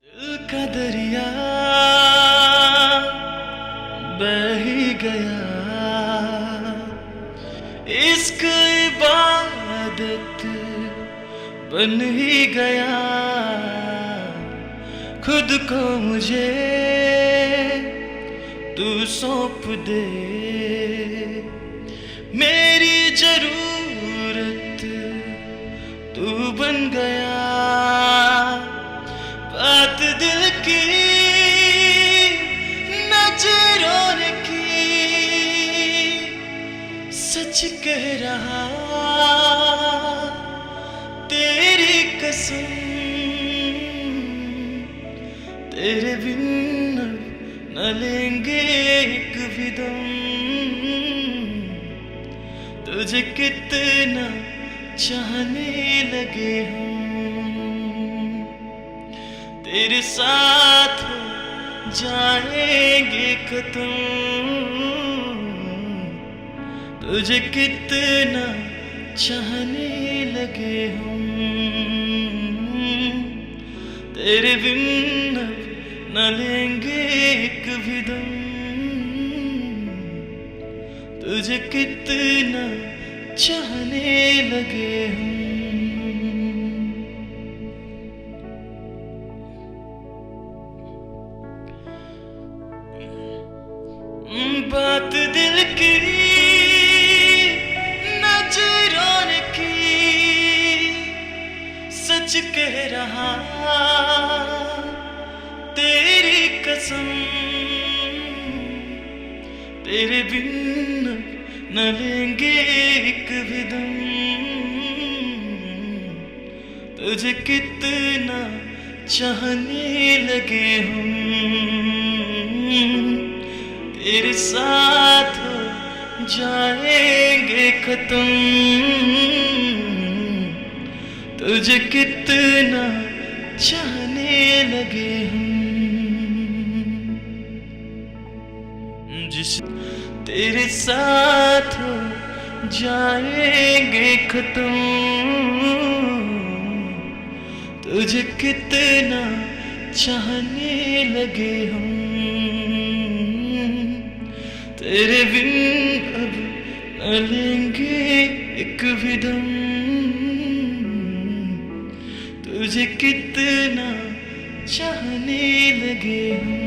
दिल का दरिया बह ही गया, इश्क इबादत बन ही गया। खुद को मुझे तू सौंप दे, मेरी जरूरत तू बन गया। बात दिल की नजरों ने की, सच कह रहा तेरी कसम। तेरे बिन अब न लेंगे एक भी दम, तुझे कितना चाहने लगे हम। तेरे साथ हो जाएंगे खत्म, तुझे कितना चाहने लगे हम। तेरे बिन अब न लेंगे एक भी दम, तुझे कितना चाहने लगे हम। बात दिल की नजरों ने की, सच कह रहा तेरी कसम। तेरे बिन न लेंगे एक भी दम, तुझे कितना चाहने लगे हम। तेरे साथ हो जाएंगे खत्म, तुझे कितना चाहने लगे हम। जिस तेरे साथ हो जाएंगे खत्म, तुझे कितना चाहने लगे हम। तेरे बिन अब न लेंगे एक भी दम, तुझे कितना चाहने लगे हम।